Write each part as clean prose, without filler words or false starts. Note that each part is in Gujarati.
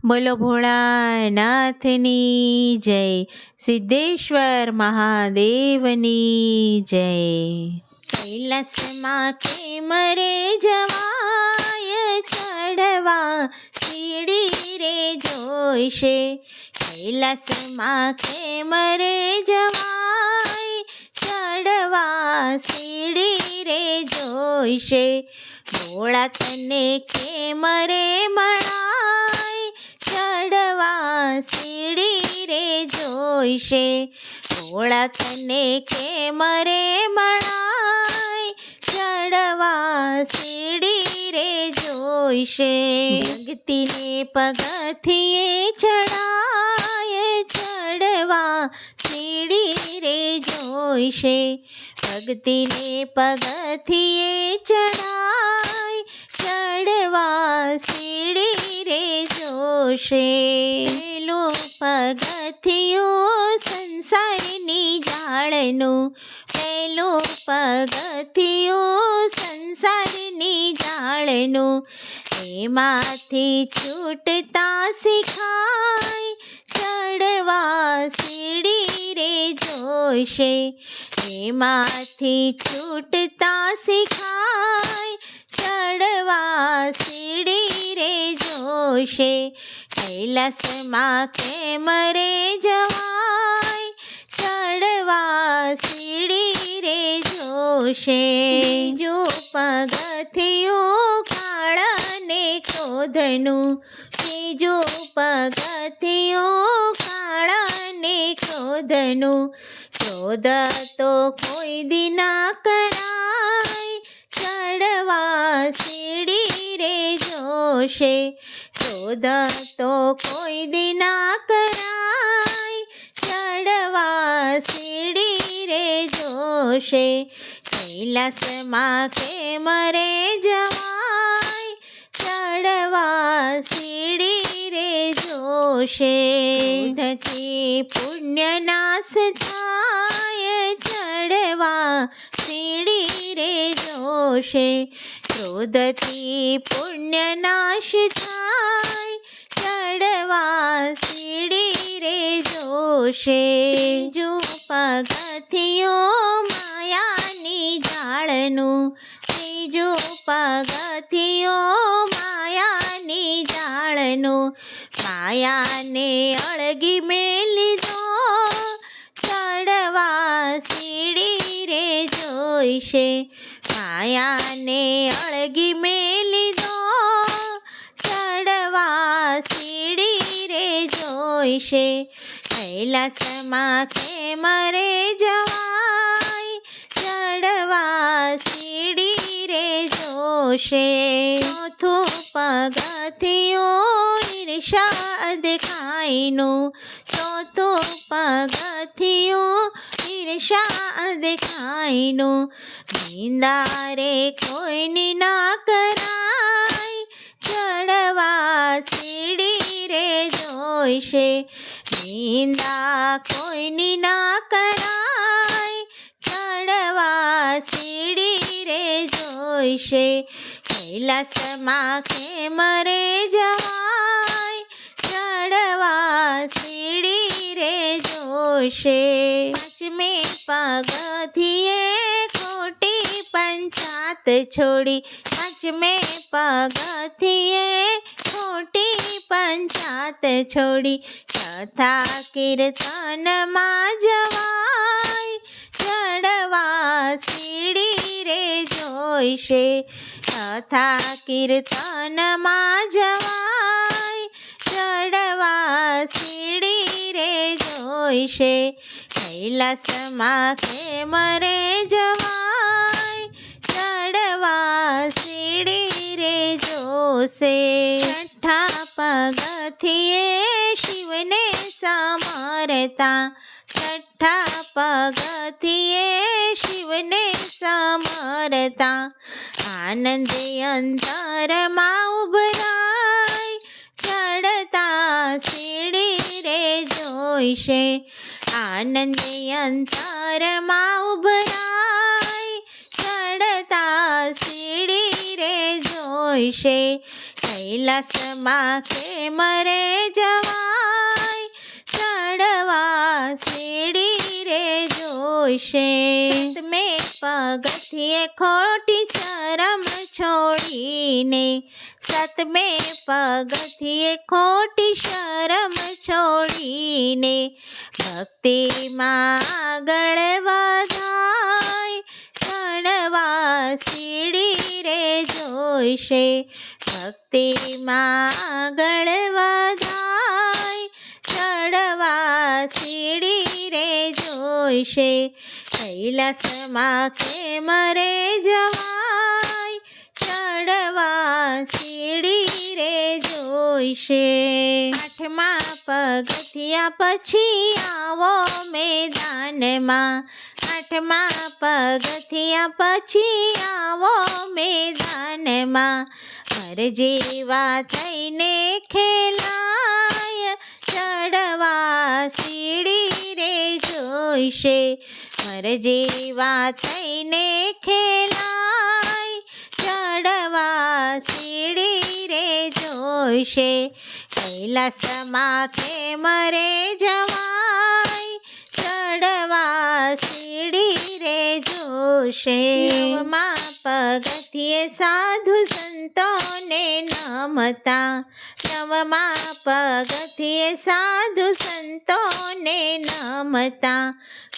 બોલો ભોળાનાથની જય, સિદ્ધેશ્વર મહાદેવની જય. કૈલાસમાં કેમ રે જવાય, ચડવા સીડી રે જોઈશે. કૈલાસમાં કેમ રે જવાય, ચડવા સીડી રે જોઈશે. ભોળા તને કેમ રે મળાય, ચડવા સીડી રે જોઈશે. ભોળા તને કેમ રે મળાય, ચડવા સીડી રે જોઈશે. ભક્તિને પગથિયે ચડાય, ચડવા સીડી રે જોઈશે. ભક્તિને પગથિયે ચડાય, ચડવા સીડી રે જોશે. પેલું પગથિયું સંસારની જાળનું, પેલું પગથિયું સંસારની જાળનું. એમાંથી છૂટતા શીખાય, ચડવા સીડી રે જોઈશે. એમાંથી છૂટતા શીખાય, ચડવા સીડી રે જોઈશે. કૈલાસમાં કેમ રે જવાય, ચડવા સીડી રે જોશે. બીજું પગથિયું કાળને ક્રોધનું, બીજું પગથિયું કાળને ક્રોધનું. ક્રોધ તો કોઈ દી ના કરાય, ચડવા સીડી રે જોશે. ક્રોધ તો કોઈ દી ના કરાય, ચડવા સીડી રે જોશે. કૈલાસમાં કેમ રે જવાય, ચડવા સીડી રે જોશે. ક્રોધથી પુણ્ય નાશ થાય, ચડવા સીડી રે જોશે. ક્રોધથી પુણ્ય નાશ થાય, ચડવા સીડી રે જોશે. બીજું પગથિયું માયાની જાળનું, બીજું પગથિયું માયાની જાળનું. માયાને અળગી મેલી દો, ચડવા સીડી રે જોઈશે. માયાને અળગી મેલી દો, ચડવા સીડી રે જોઈશે. કૈલાસમાં કેમ રે જવાય, ચડવા સીડી રે જોશે. ચોથું પગથિયું ઈર્ષા દેખાયનું, ચોથું પગથિયું ઈર્ષા દેખાયનું. નિંદા રે કોઈની ના કરાય, ચડવા સીડી રે જોઈશે. નિંદા કોઈની ના કરાય, ચડવા સીડી રે જોઈશે. કૈલાસમાં કેમ રે જવાય, ચડવા સીડી રે જોશે. પાંચમે પગથિયે ખોટી પંચાત છોડી, પાંચમે પગથિયે ખોટી પંચાત છોડી. કથા કીર્તનમાં જવાય, ચડવા સીડી રે જોઈશે. કથા કીર્તનમાં જવાય, ચડવા સીડી રે જોઈશે. કૈલાસમાં કેમ રે જવાય, ચડવા સીડી રે જોશે. છઠ્ઠા પગથિયે શિવને સમરતા, છઠ્ઠા પગથિયે શિવને સમરતા. આનંદ અંતરમાં ઉભરાય, ચડતા સીડી રે જોઈશે. આનંદ અંતરમાં ઉભરાય, ચડતા સીડી રે જોઈશે કૈલાસમાં કેમ રે જવાય ચડવા સીડી રે જોઈશે સાતમે પગથિયે ખોટી શરમ છોડીને સાતમે પગથિયે ખોટી શરમ છોડીને ભક્તિમાં આગળ વધાય ચડવા સીડી રે જોઈશે ભક્તિમાં આગળ વધાય ચડવા સીડી રે જોઈશે કૈલાસમાં કેમ રે જવાય ચડવા સીડી રે જોઈશે આઠમા પગથિયા પછી આવો મેદાનમાં આઠમા પગથિયા પછી આવો મેદાનમાં મર જેવા થઈને ખેલાય ચડવા સીડી રે જોઈશે મર જેવા થઈને ખેલાય ચડવા સીડી રે જોઈશે કૈલાસમાં કેમ રે જવાય ચડવા સીડી રે જોઈશે નવમા પગથિયે સાધુ સંતોને નમતા નવમા પગથિયે સાધુ સંતોને નમતા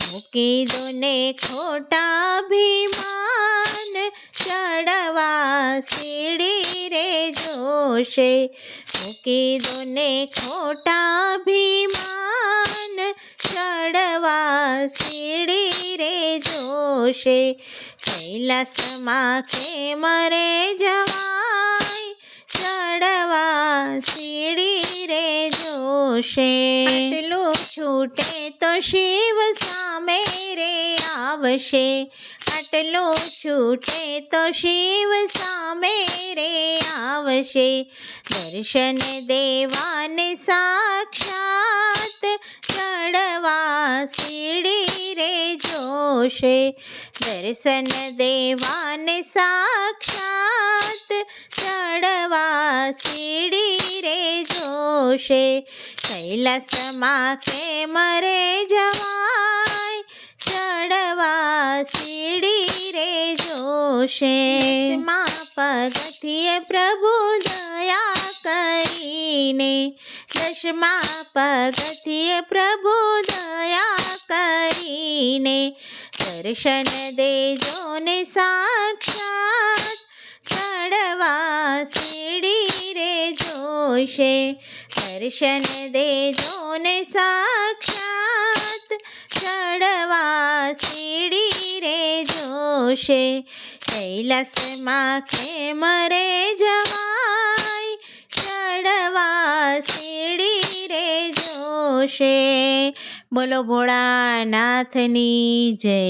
મૂકી દો ને ખોટા અભિમાન ચડવા સીડી રે જોશે મૂકી દો ને ખોટા અભિમાન ચડવા સીડી રે જોશે કૈલાસમાં કેમ રે જવાય ચડવા સીડી રે જોશે આટલું છૂટે તો શિવ સામે રે આવશે આટલું છૂટે તો શિવ સામે રે આવશે દર્શન દેવાને સાક્ષાત ચડવા સીડી રે જોશે દર્શન દેવાને સાક્ષાત ચડવા સીડી રે જોશે કૈલાસમાં કેમ રે જવાય ચડવા સીડી રે જોશે માં પગથિયે પ્રભુ દયા કરીને દશમા પગથિયે પ્રભુ દયા કરીને દર્શન દેજો ને સાક્ષાત ચડવા સીડી રે જોઈશે દર્શન દેજો ને સાક્ષાત ચડવા સીડી રે જોશે કૈલાસમાં કેમ રે જવાય ચડવા સીડી રે જોશે બોલો ભોળાનાથની જય